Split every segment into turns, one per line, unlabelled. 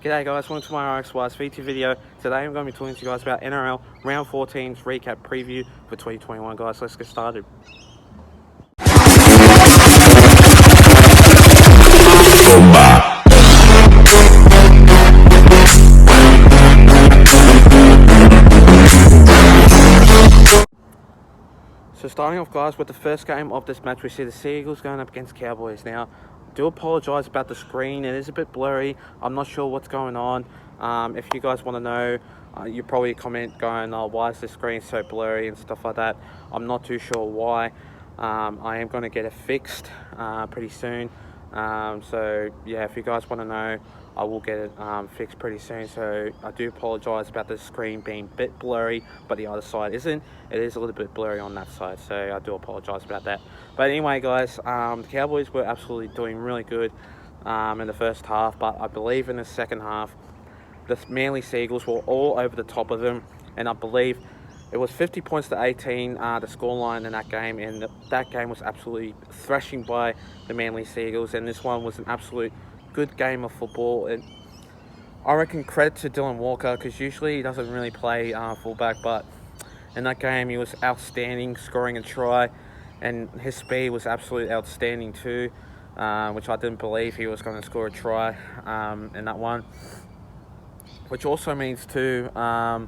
G'day guys, welcome to my RXY's VT video. Today I'm going to be talking to you guys about NRL Round 14's recap preview for 2021 guys. Let's get started. So starting off guys with the first game of this match, we see the Seagulls going up against Cowboys. Now, I do apologise about the screen, it is a bit blurry. I'm not sure what's going on. If you guys want to know, you probably comment going, oh, why is the screen so blurry and stuff like that. I'm not too sure why. I am going to get it fixed pretty soon. So yeah, if you guys want to know, I will get it fixed pretty soon. So I do apologise about the screen being a bit blurry, but the other side isn't. It is a little bit blurry on that side, so I do apologise about that. But anyway guys, the Cowboys were absolutely doing really good in the first half, but I believe in the second half the Manly Seagulls were all over the top of them, and I believe it was 50 points to 18, the scoreline in that game, and that game was absolutely thrashing by the Manly Seagulls, and this one was an absolute good game of football. And I reckon credit to Dylan Walker, because usually he doesn't really play fullback, but in that game he was outstanding, scoring a try, and his speed was absolutely outstanding too, which I didn't believe he was going to score a try in that one. Which also means too, I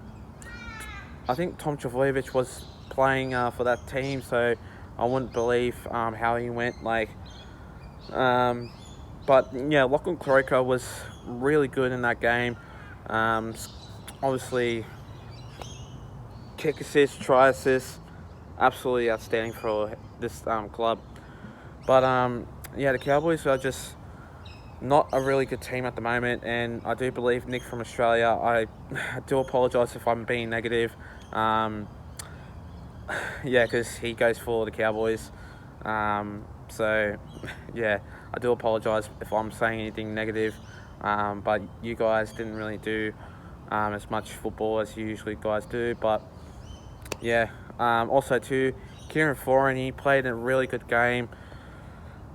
think Tom Travojevic was playing for that team, so I wouldn't believe how he went. But yeah, Lachlan Croker was really good in that game. Obviously, kick assist, try assist, absolutely outstanding for this club. But yeah, the Cowboys are just not a really good team at the moment, and I do believe Nick from Australia, I do apologise if I'm being negative, yeah, because he goes for the Cowboys, so yeah, I do apologise if I'm saying anything negative, but you guys didn't really do as much football as you usually guys do. But yeah, also too, Kieran Foran, he played a really good game,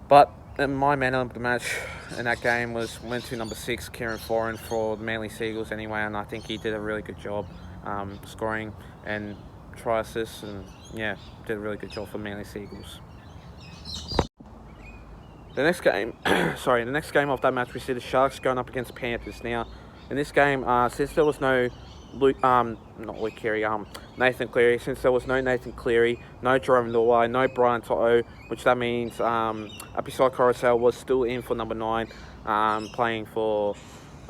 but my man of the match in that game went to number 6, Kieran Foran, for the Manly Seagulls anyway, and I think he did a really good job scoring and try assists, and yeah, did a really good job for Manly Seagulls. The next game, the next game of that match, we see the Sharks going up against Panthers. Now, in this game, since there was no Nathan Cleary. Since there was no Nathan Cleary, no Jerome Luai, no Brian To'o, which that means Apisai Coruscant was still in for number 9, playing for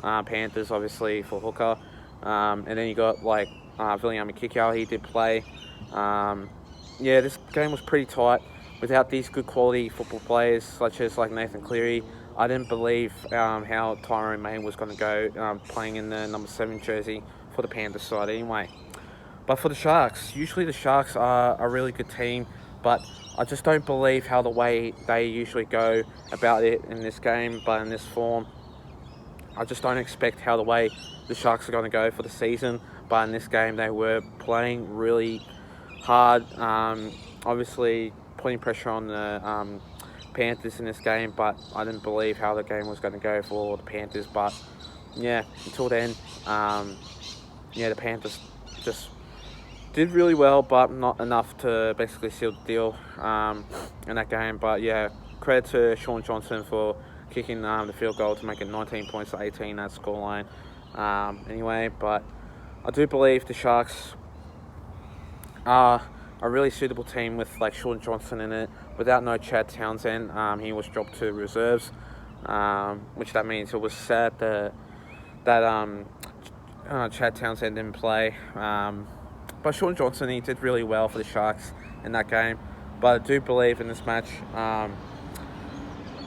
Panthers, obviously, for hooker. And then you got Viliami Kikau, he did play. Yeah, this game was pretty tight. Without these good quality football players, such as Nathan Cleary, I didn't believe how Tyrone May was going to go playing in the number 7 jersey for the Panthers side anyway. But for the Sharks, usually the Sharks are a really good team, but I just don't believe how the way they usually go about it in this game. But in this form, I just don't expect how the way the Sharks are going to go for the season. But in this game, they were playing really hard, obviously putting pressure on the Panthers in this game, but I didn't believe how the game was going to go for the Panthers. But yeah, until then, yeah, the Panthers just did really well, but not enough to basically seal the deal in that game. But yeah, credit to Sean Johnson for kicking the field goal to make it 19 points to 18, that scoreline. Anyway, but I do believe the Sharks are a really suitable team with Sean Johnson in it. Without no Chad Townsend, he was dropped to reserves, which that means it was sad that Chad Townsend didn't play. But Sean Johnson, he did really well for the Sharks in that game. But I do believe in this match,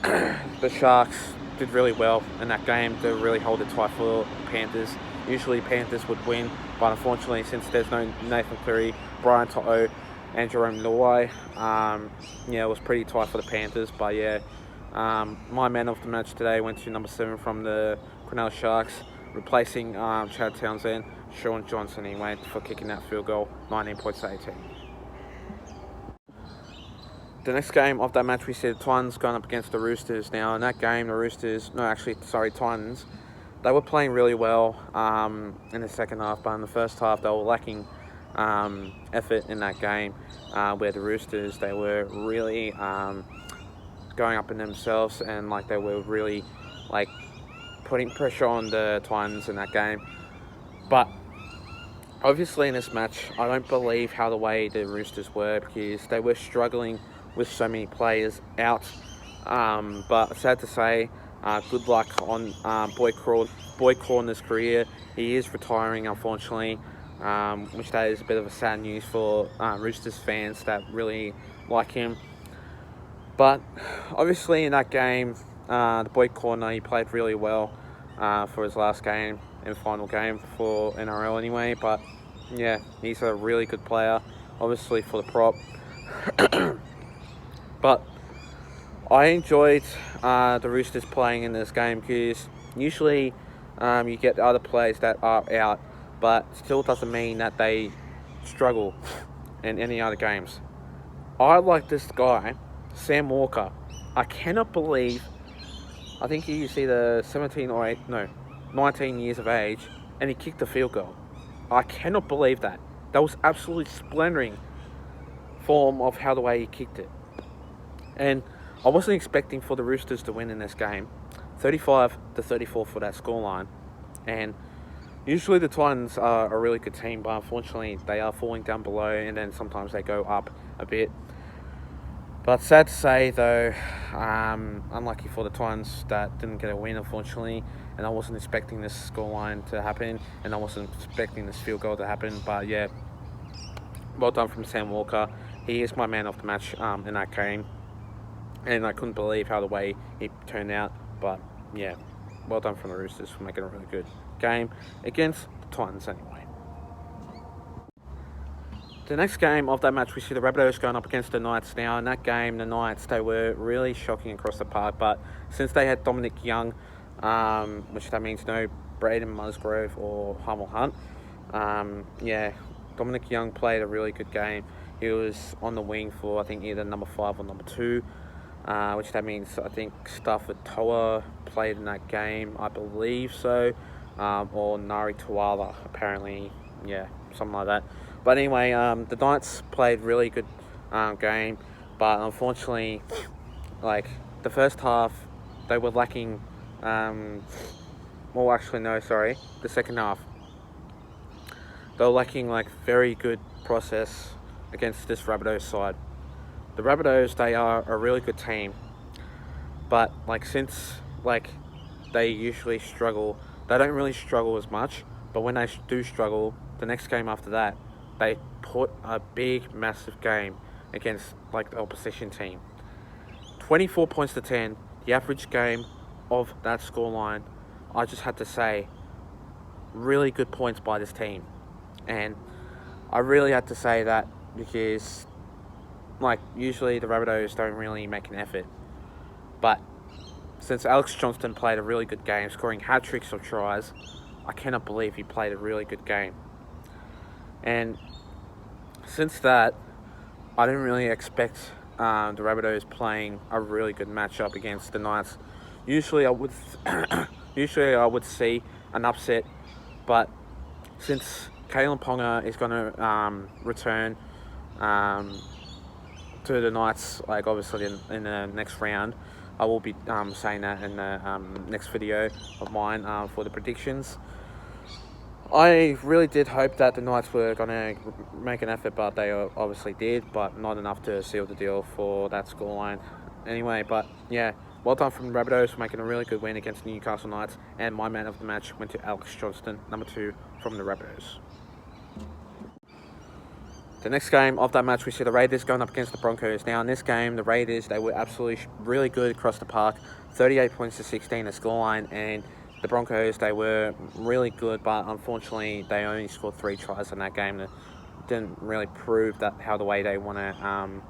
the Sharks did really well in that game to really hold it tight for Panthers. Usually Panthers would win, but unfortunately, since there's no Nathan Cleary, Brian To'o, and Jerome Luai, yeah, it was pretty tight for the Panthers. But yeah, my man of the match today went to number 7 from the Cronulla Sharks, replacing Chad Townsend. Sean Johnson, he went for kicking that field goal, 19 points to 18. The next game of that match, we see the Titans going up against the Roosters. Now, in that game, Titans, they were playing really well in the second half, but in the first half they were lacking effort in that game, where the Roosters, they were really going up in themselves, and like they were really like putting pressure on the Titans in that game. But obviously in this match, I don't believe how the way the Roosters were, because they were struggling with so many players out. But sad to say, good luck on Boyd Corner's career. He is retiring, unfortunately, which that is a bit of a sad news for Roosters fans that really like him. But obviously in that game, the Boyd Corner, he played really well for his last game and final game for NRL anyway. But yeah, he's a really good player, obviously for the prop. But I enjoyed the Roosters playing in this game, because usually you get other players that are out, but still doesn't mean that they struggle in any other games. I like this guy, Sam Walker. I cannot believe, I think he's either 19 years of age, and he kicked a field goal. I cannot believe that. That was absolutely splendid form of how the way he kicked it. And I wasn't expecting for the Roosters to win in this game, 35-34 for that scoreline. And usually the Titans are a really good team, but unfortunately they are falling down below, and then sometimes they go up a bit. But sad to say though, unlucky for the Titans that didn't get a win, unfortunately. And I wasn't expecting this scoreline to happen, and I wasn't expecting this field goal to happen. But yeah, well done from Sam Walker. He is my man of the match in that game. And I couldn't believe how the way it turned out. But yeah, well done from the Roosters for making a really good game against the Titans anyway. The next game of that match, we see the Rabbitohs going up against the Knights. Now, in that game, the Knights, they were really shocking across the park. But since they had Dominic Young, which that means no Braden Musgrove or Hummel Hunt, yeah, Dominic Young played a really good game. He was on the wing for, I think, either number 5 or number 2. Which that means, I think, Stafford Toa played in that game, I believe so, or Nari Tuala, apparently, yeah, something like that. But anyway, the Knights played really good game, but unfortunately, like, the first half, they were lacking, the second half. They were lacking, like, very good process against this Rabbitohs side. The Rabbitohs, they are a really good team, but like since like they usually struggle, they don't really struggle as much, but when they do struggle, the next game after that, they put a big, massive game against like the opposition team. 24 points to 10, the average game of that scoreline. I just had to say, really good points by this team, and I really had to say that because, like, usually the Rabbitohs don't really make an effort. But since Alex Johnston played a really good game, scoring hat-tricks of tries, I cannot believe he played a really good game. And since that, I didn't really expect the Rabbitohs playing a really good matchup against the Knights. Usually I would see an upset, but since Kalen Ponga is going to return to the Knights, like obviously in the next round, I will be saying that in the next video of mine for the predictions. I really did hope that the Knights were going to make an effort, but they obviously did, but not enough to seal the deal for that scoreline. Anyway, but yeah, well done from the Rabbitohs for making a really good win against the Newcastle Knights, and my man of the match went to Alex Johnston, number 2 from the Rabbitohs. The next game of that match, we see the Raiders going up against the Broncos. Now, in this game, the Raiders, they were absolutely really good across the park. 38 points to 16 a scoreline, and the Broncos, they were really good, but unfortunately, they only scored 3 tries in that game. That didn't really prove that how the way they want to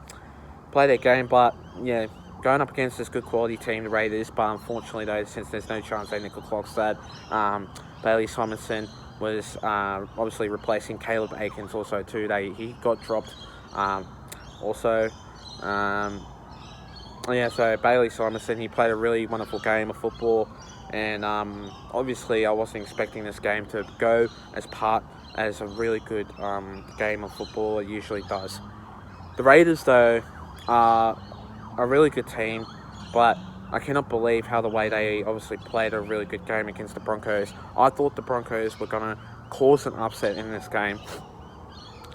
play their game. But yeah, going up against this good quality team, the Raiders. But unfortunately, though, since there's no chance they nickel clocks that, Bailey Simonson was obviously replacing Caleb Aikens also too. He got dropped also. So Bailey Simonson, he played a really wonderful game of football. and obviously I wasn't expecting this game to go as a really good game of football it usually does. The Raiders, though, are a really good team, but I cannot believe how the way they obviously played a really good game against the Broncos. I thought the Broncos were going to cause an upset in this game.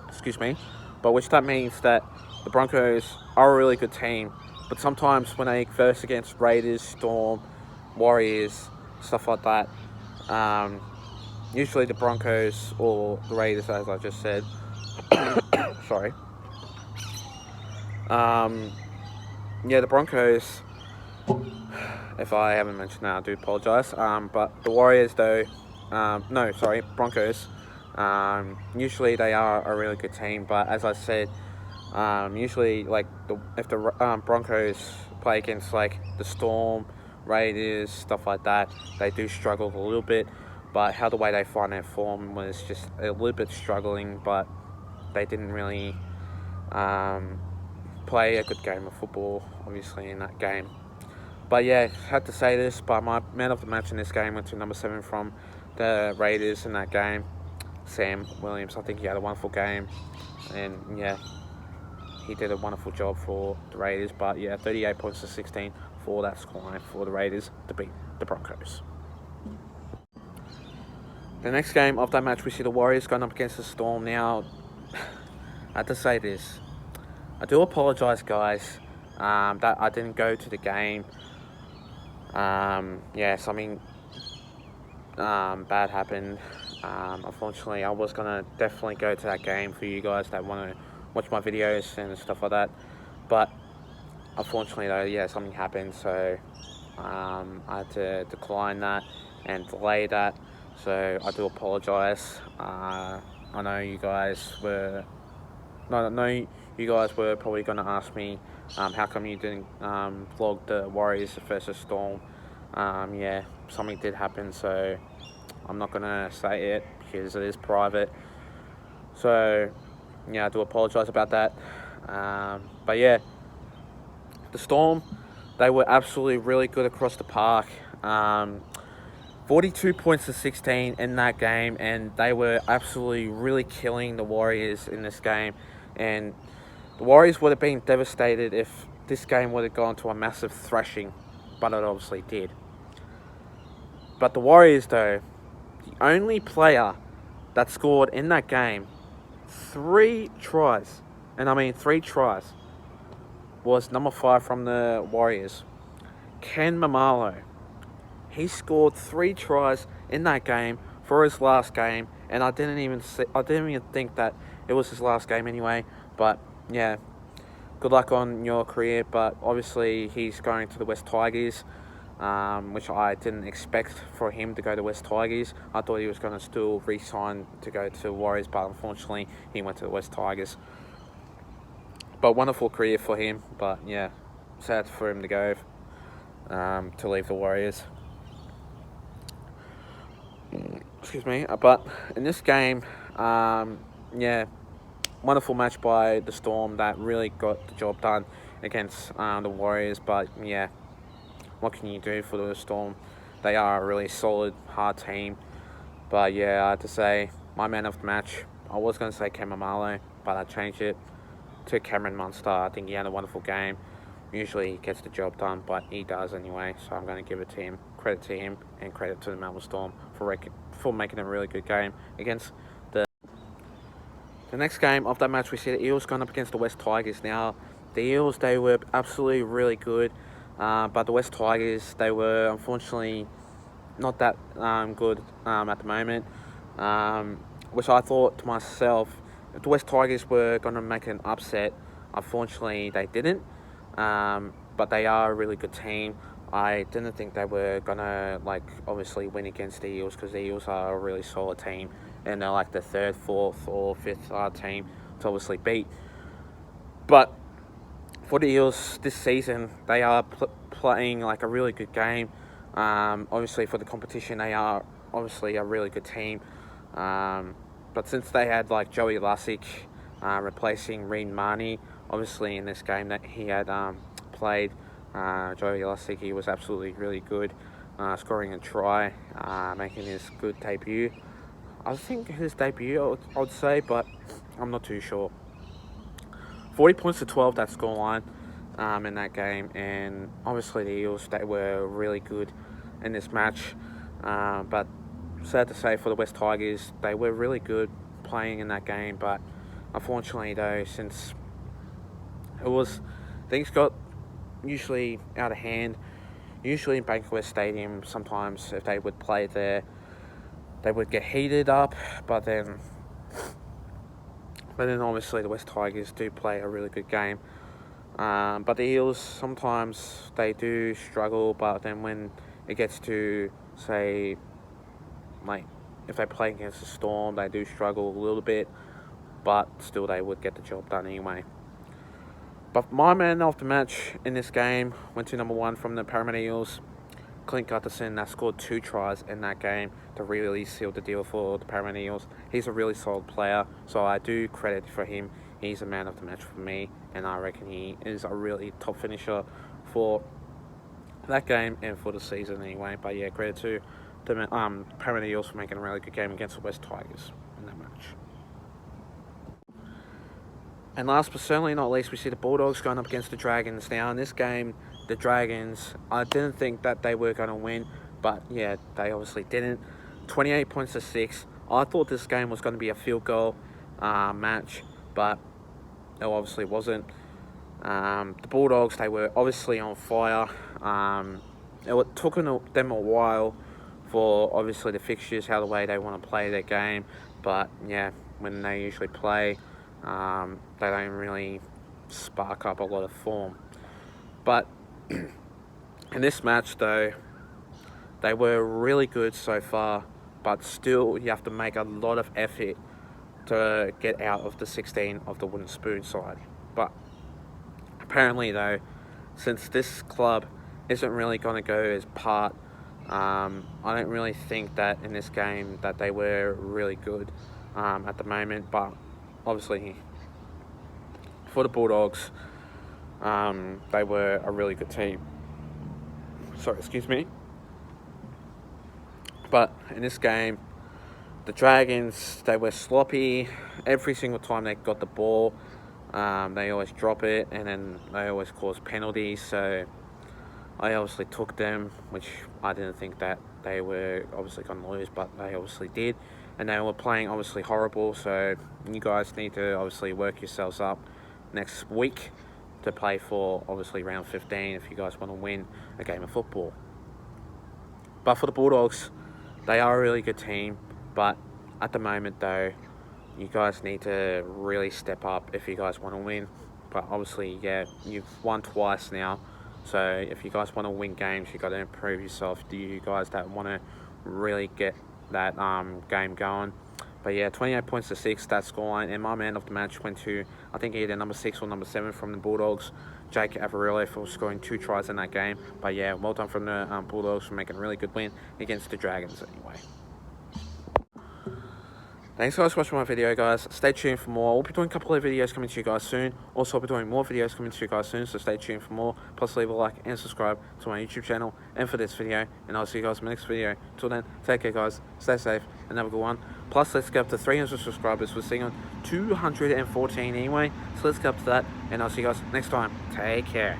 Excuse me. But which that means that the Broncos are a really good team. But sometimes when they verse against Raiders, Storm, Warriors, stuff like that, usually the Broncos or the Raiders, as I just said, sorry. The Broncos, if I haven't mentioned that, I do apologise. But the Warriors, though, Broncos, usually they are a really good team. But as I said, usually, if the Broncos play against, the Storm, Raiders, stuff like that, they do struggle a little bit. But how the way they find their form was just a little bit struggling, but they didn't really play a good game of football, obviously, in that game. But yeah, had to say this, but my man of the match in this game went to number 7 from the Raiders in that game, Sam Williams. I think he had a wonderful game, and yeah, he did a wonderful job for the Raiders. But yeah, 38 points to 16 for that scoreline for the Raiders to beat the Broncos. The next game of that match, we see the Warriors going up against the Storm. Now, I had to say this. I do apologise, guys, that I didn't go to the game. Something bad happened. Unfortunately, I was going to definitely go to that game for you guys that want to watch my videos and stuff like that. But unfortunately, though, something happened. So I had to decline that and delay that. So I do apologise. I know you guys were... you guys were probably going to ask me how come you didn't vlog the Warriors versus Storm. Something did happen, so I'm not going to say it because it is private. So, I do apologise about that. But yeah, the Storm, they were absolutely really good across the park. 42 points to 16 in that game, and they were absolutely really killing the Warriors in this game. And the Warriors would have been devastated if this game would have gone to a massive thrashing, but it obviously did. But the Warriors, though, the only player that scored in that game 3 tries, and I mean 3 tries, was number 5 from the Warriors, Ken Mamalo. He scored 3 tries in that game for his last game, and I didn't even think that it was his last game anyway. But yeah, good luck on your career. But obviously he's going to the West Tigers, which I didn't expect for him to go to West Tigers. I thought he was going to still re-sign to go to Warriors, but unfortunately he went to the West Tigers. But wonderful career for him. But yeah, sad for him to go, to leave the Warriors. Excuse me. But in this game, wonderful match by the Storm that really got the job done against the Warriors. But yeah, what can you do for the Storm? They are a really solid, hard team. But yeah, I had to say, my man of the match, I was going to say Cameron Marlowe, but I changed it to Cameron Munster. I think he had a wonderful game. Usually he gets the job done, but he does anyway, so I'm going to give it to him. Credit to him, and credit to the Melbourne Storm for making a really good game against the next game of that match. We see the Eels going up against the West Tigers. Now, the Eels, they were absolutely really good, but the West Tigers, they were unfortunately not that good at the moment, which I thought to myself, if the West Tigers were going to make an upset, unfortunately they didn't. But they are a really good team. I didn't think they were going to, obviously win against the Eels, because the Eels are a really solid team, and they're like the 3rd, 4th, or 5th team to obviously beat. But for the Eels this season, they are playing a really good game. Obviously for the competition, they are obviously a really good team. But since they had Joey Lussick replacing Reed Marnie, obviously in this game that he had played, Joey Lussick, he was absolutely really good. scoring a try, making his good debut. I think his debut, I'd say, but I'm not too sure. 40 points to 12, that scoreline in that game. And obviously the Eels, they were really good in this match. But sad to say for the West Tigers, they were really good playing in that game. But unfortunately, though, since things got usually out of hand, usually in Bankwest Stadium, sometimes if they would play there, they would get heated up. But then obviously the West Tigers do play a really good game. But the Eels, sometimes they do struggle, but then when it gets to, say, like, if they play against the Storm, they do struggle a little bit, but still they would get the job done anyway. But my man of the match in this game went to number 1 from the Parramatta Eels, Clint Gutherson, that scored 2 tries in that game to really seal the deal for the Parramatta Eels. He's a really solid player, so I do credit for him. He's a man of the match for me, and I reckon he is a really top finisher for that game and for the season anyway. But yeah, credit to the Parramatta Eels for making a really good game against the West Tigers in that match. And last but certainly not least, we see the Bulldogs going up against the Dragons. Now in this game, the Dragons, I didn't think that they were going to win, but yeah, they obviously didn't. 28 points to 6. I thought this game was going to be a field goal match, but it obviously wasn't. The Bulldogs, they were obviously on fire. It took them a while for obviously the fixtures, how the way they want to play their game, but yeah, when they usually play, they don't really spark up a lot of form. But in this match, though, they were really good so far, but still you have to make a lot of effort to get out of the 16 of the wooden spoon side. But apparently, though, since this club isn't really going to go as part, I don't really think that in this game that they were really good at the moment. But obviously, for the Bulldogs, they were a really good team. Sorry, excuse me. But in this game, the Dragons, they were sloppy. Every single time they got the ball, they always drop it, and then they always cause penalties. So I obviously took them, which I didn't think that they were obviously going to lose, but they obviously did. And they were playing obviously horrible, so you guys need to obviously work yourselves up next week to play for obviously round 15 if you guys want to win a game of football. But for the Bulldogs, they are a really good team, but at the moment though, you guys need to really step up if you guys want to win. But obviously, yeah, you've won twice now, so if you guys want to win games, you got to improve yourself. Do you guys that want to really get that game going? But yeah, 28 points to 6, that scoreline. And my man of the match went to, I think, either number 6 or number 7 from the Bulldogs, Jake Averillo, for scoring 2 tries in that game. But yeah, well done from the Bulldogs for making a really good win against the Dragons anyway. Thanks guys for watching my video, guys. Stay tuned for more. We'll be doing a couple of videos coming to you guys soon. Also, I'll be doing more videos coming to you guys soon, so stay tuned for more. Plus, leave a like and subscribe to my YouTube channel and for this video. And I'll see you guys in my next video. Till then, take care, guys. Stay safe and have a good one. Plus, let's get up to 300 subscribers. We're sitting on 214 anyway, so let's get up to that. And I'll see you guys next time. Take care.